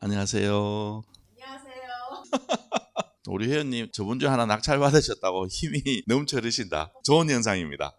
안녕하세요. 안녕하세요. 우리 회원님 저번 주에 하나 낙찰 받으셨다고 힘이 넘쳐 흐르신다. 좋은 현상입니다.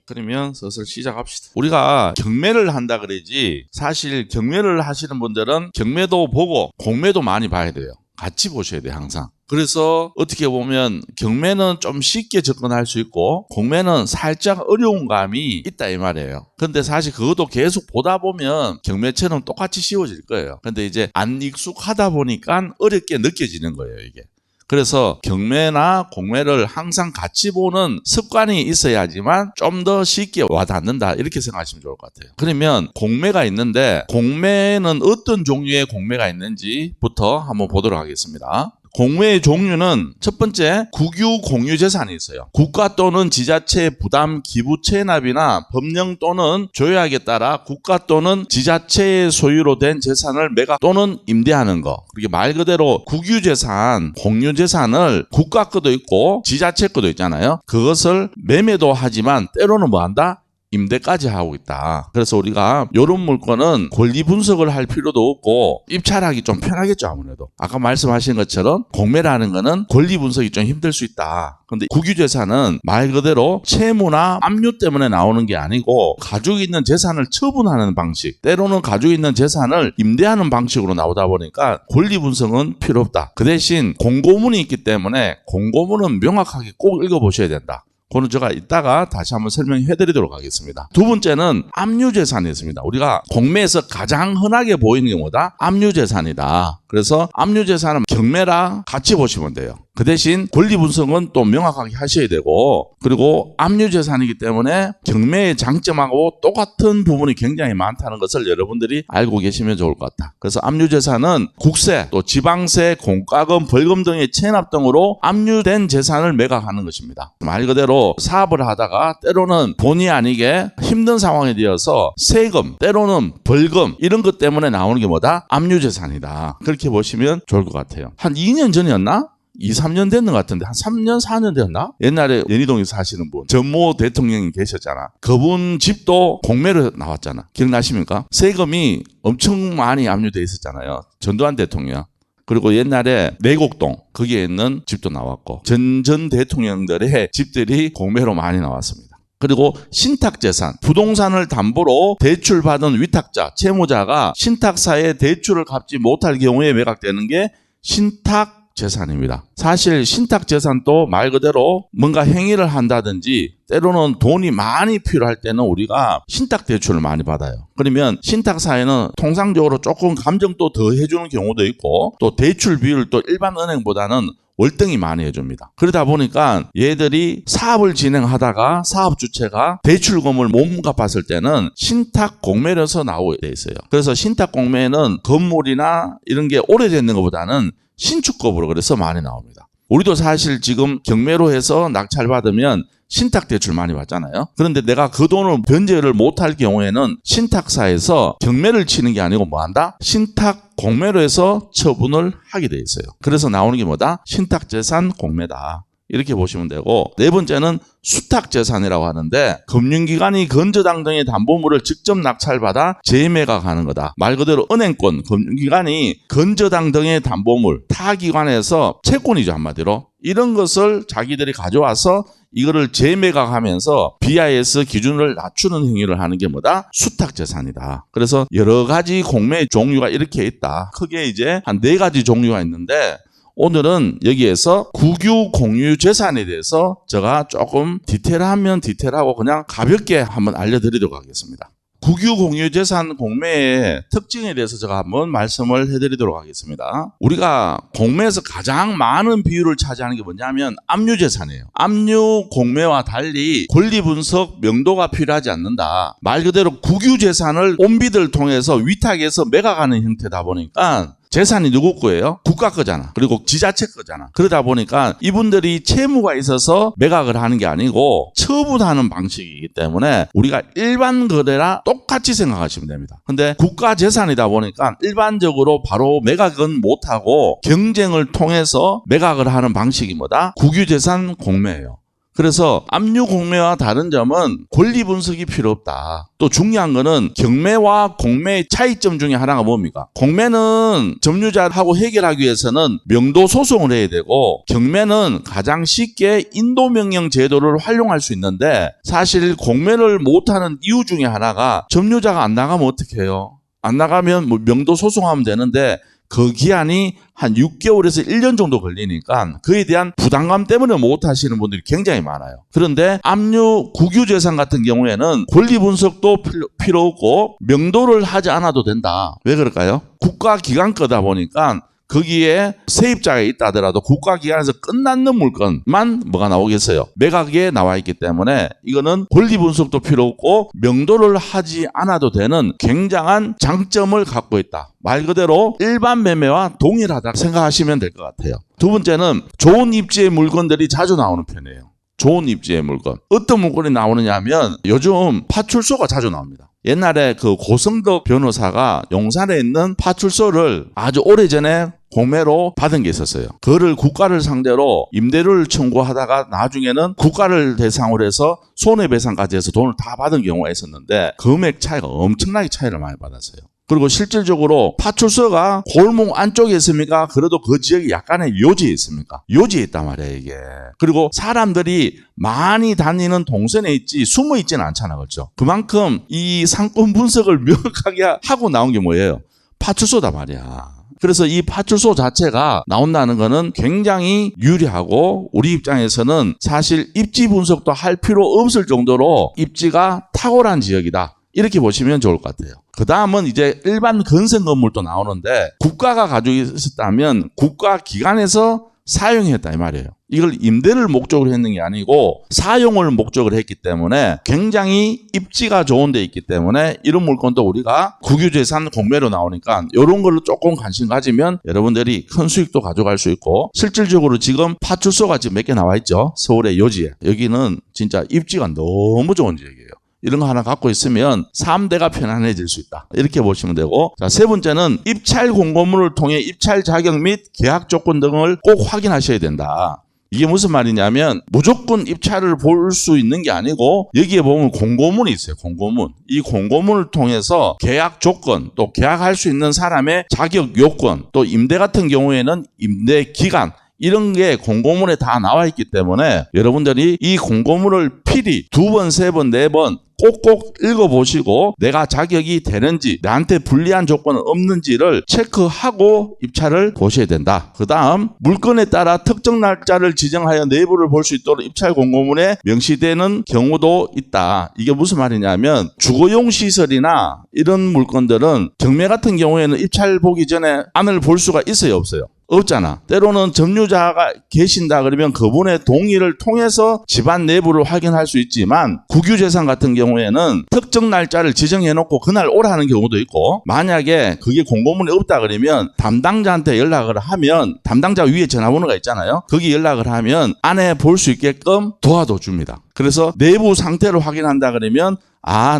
그러면 슬슬 시작합시다. 우리가 경매를 한다 그러지 사실 경매를 하시는 분들은 경매도 보고 공매도 많이 봐야 돼요. 같이 보셔야 돼요, 항상. 그래서 어떻게 보면 경매는 좀 쉽게 접근할 수 있고 공매는 살짝 어려운 감이 있다 이 말이에요. 근데 사실 그것도 계속 보다 보면 경매처럼 똑같이 쉬워질 거예요. 근데 이제 안 익숙하다 보니까 어렵게 느껴지는 거예요, 이게. 그래서 경매나 공매를 항상 같이 보는 습관이 있어야지만 좀 더 쉽게 와닿는다 이렇게 생각하시면 좋을 것 같아요. 그러면 공매가 있는데 공매는 어떤 종류의 공매가 있는지부터 한번 보도록 하겠습니다. 공매의 종류는 첫 번째 국유 공유 재산이 있어요. 국가 또는 지자체 부담 기부 체납이나 법령 또는 조약에 따라 국가 또는 지자체의 소유로 된 재산을 매각 또는 임대하는 거. 그게 말 그대로 국유 재산, 공유 재산을 국가 것도 있고 지자체 것도 있잖아요. 그것을 매매도 하지만 때로는 뭐 한다? 임대까지 하고 있다. 그래서 우리가 이런 물건은 권리 분석을 할 필요도 없고 입찰하기 좀 편하겠죠, 아무래도. 아까 말씀하신 것처럼 공매라는 거는 권리 분석이 좀 힘들 수 있다. 근데 국유재산은 말 그대로 채무나 압류 때문에 나오는 게 아니고 가지고 있는 재산을 처분하는 방식, 때로는 가지고 있는 재산을 임대하는 방식으로 나오다 보니까 권리 분석은 필요 없다. 그 대신 공고문이 있기 때문에 공고문은 명확하게 꼭 읽어보셔야 된다. 그거는 제가 이따가 다시 한번 설명해 드리도록 하겠습니다. 두 번째는 압류재산이 있습니다. 우리가 공매에서 가장 흔하게 보이는 게 뭐다? 압류재산이다. 그래서 압류재산은 경매랑 같이 보시면 돼요. 그 대신 권리 분석은 또 명확하게 하셔야 되고, 그리고 압류재산이기 때문에 경매의 장점하고 똑같은 부분이 굉장히 많다는 것을 여러분들이 알고 계시면 좋을 것 같다. 그래서 압류재산은 국세, 또 지방세, 공과금, 벌금 등의 체납 등으로 압류된 재산을 매각하는 것입니다. 말 그대로 사업을 하다가 때로는 본의 아니게 힘든 상황에 되어서 세금, 때로는 벌금 이런 것 때문에 나오는 게 뭐다? 압류재산이다. 그렇게 보시면 좋을 것 같아요. 한 2년 전이었나? 2, 3년 됐는 것 같은데 한 3년, 4년 됐나? 옛날에 연희동에 사시는 분 전모 대통령이 계셨잖아. 그분 집도 공매로 나왔잖아. 기억나십니까? 세금이 엄청 많이 압류돼 있었잖아요. 전두환 대통령. 그리고 옛날에 내곡동 거기에 있는 집도 나왔고 전 대통령들의 집들이 공매로 많이 나왔습니다. 그리고 신탁재산, 부동산을 담보로 대출받은 위탁자, 채무자가 신탁사에 대출을 갚지 못할 경우에 매각되는 게 신탁재산입니다. 사실 신탁재산도 말 그대로 뭔가 행위를 한다든지 때로는 돈이 많이 필요할 때는 우리가 신탁대출을 많이 받아요. 그러면 신탁사에는 통상적으로 조금 감정도 더 해주는 경우도 있고 또 대출 비율도 일반 은행보다는 월등히 많이 해줍니다. 그러다 보니까 얘들이 사업을 진행하다가 사업 주체가 대출금을 못 갚았을 때는 신탁 공매로서 나오게 돼 있어요. 그래서 신탁 공매는 건물이나 이런 게 오래됐는 것보다는 신축급으로 그래서 많이 나옵니다. 우리도 사실 지금 경매로 해서 낙찰 받으면 신탁 대출 많이 받잖아요. 그런데 내가 그 돈을 변제를 못할 경우에는 신탁사에서 경매를 치는 게 아니고 뭐 한다? 신탁 공매로 해서 처분을 하게 돼 있어요. 그래서 나오는 게 뭐다? 신탁재산 공매다. 이렇게 보시면 되고, 네 번째는 수탁재산이라고 하는데 금융기관이 건저당 등의 담보물을 직접 낙찰받아 재매각하는 거다. 말 그대로 은행권, 금융기관이 건저당 등의 담보물, 타기관에서 채권이죠, 한마디로. 이런 것을 자기들이 가져와서 이거를 재매각하면서 BIS 기준을 낮추는 행위를 하는 게 뭐다? 수탁재산이다. 그래서 여러 가지 공매 종류가 이렇게 있다. 크게 이제 한 4가지 종류가 있는데 오늘은 여기에서 국유 공유 재산에 대해서 제가 조금 디테일하면 디테일하고 그냥 가볍게 한번 알려드리도록 하겠습니다. 국유 공유 재산 공매의 특징에 대해서 제가 한번 말씀을 해드리도록 하겠습니다. 우리가 공매에서 가장 많은 비율을 차지하는 게 뭐냐면 압류 재산이에요. 압류 공매와 달리 권리 분석 명도가 필요하지 않는다. 말 그대로 국유 재산을 온비들 통해서 위탁해서 매각하는 형태다 보니까 재산이 누구 거예요? 국가 거잖아. 그리고 지자체 거잖아. 그러다 보니까 이분들이 채무가 있어서 매각을 하는 게 아니고 처분하는 방식이기 때문에 우리가 일반 거래랑 똑같이 생각하시면 됩니다. 근데 국가 재산이다 보니까 일반적으로 바로 매각은 못하고 경쟁을 통해서 매각을 하는 방식이 뭐다? 국유재산 공매예요. 그래서 압류 공매와 다른 점은 권리 분석이 필요 없다. 또 중요한 거는 경매와 공매의 차이점 중에 하나가 뭡니까? 공매는 점유자하고 해결하기 위해서는 명도 소송을 해야 되고, 경매는 가장 쉽게 인도명령 제도를 활용할 수 있는데, 사실 공매를 못하는 이유 중에 하나가 점유자가 안 나가면 어떻게 해요? 안 나가면 뭐 명도 소송하면 되는데 그 기한이 한 6개월에서 1년 정도 걸리니까 그에 대한 부담감 때문에 못 하시는 분들이 굉장히 많아요. 그런데 압류 국유재산 같은 경우에는 권리 분석도 필요 없고 명도를 하지 않아도 된다. 왜 그럴까요? 국가기관 거다 보니까 거기에 세입자가 있다 하더라도 국가기관에서 끝났는 물건만 뭐가 나오겠어요? 매각에 나와 있기 때문에 이거는 권리 분석도 필요 없고 명도를 하지 않아도 되는 굉장한 장점을 갖고 있다. 말 그대로 일반 매매와 동일하다 생각하시면 될 것 같아요. 두 번째는 좋은 입지의 물건들이 자주 나오는 편이에요. 좋은 입지의 물건. 어떤 물건이 나오느냐 하면 요즘 파출소가 자주 나옵니다. 옛날에 그 고성덕 변호사가 용산에 있는 파출소를 아주 오래전에 공매로 받은 게 있었어요. 그거를 국가를 상대로 임대료를 청구하다가 나중에는 국가를 대상으로 해서 손해배상까지 해서 돈을 다 받은 경우가 있었는데 금액 차이가 엄청나게 차이를 많이 받았어요. 그리고 실질적으로 파출소가 골목 안쪽에 있습니까? 그래도 그 지역이 약간의 요지에 있습니까? 요지에 있단 말이에요, 이게. 그리고 사람들이 많이 다니는 동선에 있지 숨어 있지는 않잖아, 그렇죠? 그만큼 이 상권 분석을 명확하게 하고 나온 게 뭐예요? 파출소다 말이야. 그래서 이 파출소 자체가 나온다는 거는 굉장히 유리하고 우리 입장에서는 사실 입지 분석도 할 필요 없을 정도로 입지가 탁월한 지역이다. 이렇게 보시면 좋을 것 같아요. 그 다음은 이제 일반 건설 건물도 나오는데 국가가 가지고 있었다면 국가기관에서 사용했다 이 말이에요. 이걸 임대를 목적으로 했는 게 아니고 사용을 목적으로 했기 때문에 굉장히 입지가 좋은 데 있기 때문에 이런 물건도 우리가 국유재산 공매로 나오니까 이런 걸로 조금 관심 가지면 여러분들이 큰 수익도 가져갈 수 있고, 실질적으로 지금 파출소가 지금 몇 개 나와 있죠. 서울의 요지에. 여기는 진짜 입지가 너무 좋은 지역이에요. 이런 거 하나 갖고 있으면 3대가 편안해질 수 있다. 이렇게 보시면 되고, 자, 세 번째는 입찰 공고문을 통해 입찰 자격 및 계약 조건 등을 꼭 확인하셔야 된다. 이게 무슨 말이냐면 무조건 입찰을 볼 수 있는 게 아니고 여기에 보면 공고문이 있어요. 공고문. 이 공고문을 통해서 계약 조건, 또 계약할 수 있는 사람의 자격 요건, 또 임대 같은 경우에는 임대 기간, 이런 게 공고문에 다 나와 있기 때문에 여러분들이 이 공고문을 필히 2번, 3번, 4번 꼭꼭 읽어보시고 내가 자격이 되는지, 나한테 불리한 조건은 없는지를 체크하고 입찰을 보셔야 된다. 그 다음 물건에 따라 특정 날짜를 지정하여 내부를 볼 수 있도록 입찰 공고문에 명시되는 경우도 있다. 이게 무슨 말이냐면 주거용 시설이나 이런 물건들은 경매 같은 경우에는 입찰 보기 전에 안을 볼 수가 있어요, 없어요? 없잖아. 때로는 점유자가 계신다 그러면 그분의 동의를 통해서 집안 내부를 확인할 수 있지만 국유재산 같은 경우에는 특정 날짜를 지정해놓고 그날 오라는 경우도 있고, 만약에 그게 공고문에 없다 그러면 담당자한테 연락을 하면 담당자 위에 전화번호가 있잖아요. 거기 연락을 하면 안에 볼 수 있게끔 도와도 줍니다. 그래서 내부 상태를 확인한다 그러면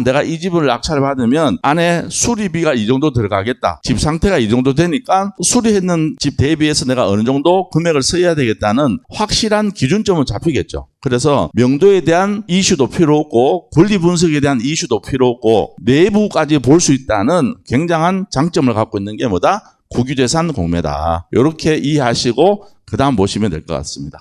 내가 이 집을 낙찰을 받으면 안에 수리비가 이 정도 들어가겠다. 집 상태가 이 정도 되니까 수리했는 집 대비해서 내가 어느 정도 금액을 써야 되겠다는 확실한 기준점은 잡히겠죠. 그래서 명도에 대한 이슈도 필요 없고 권리 분석에 대한 이슈도 필요 없고 내부까지 볼 수 있다는 굉장한 장점을 갖고 있는 게 뭐다? 국유재산 공매다. 이렇게 이해하시고 그 다음 보시면 될 것 같습니다.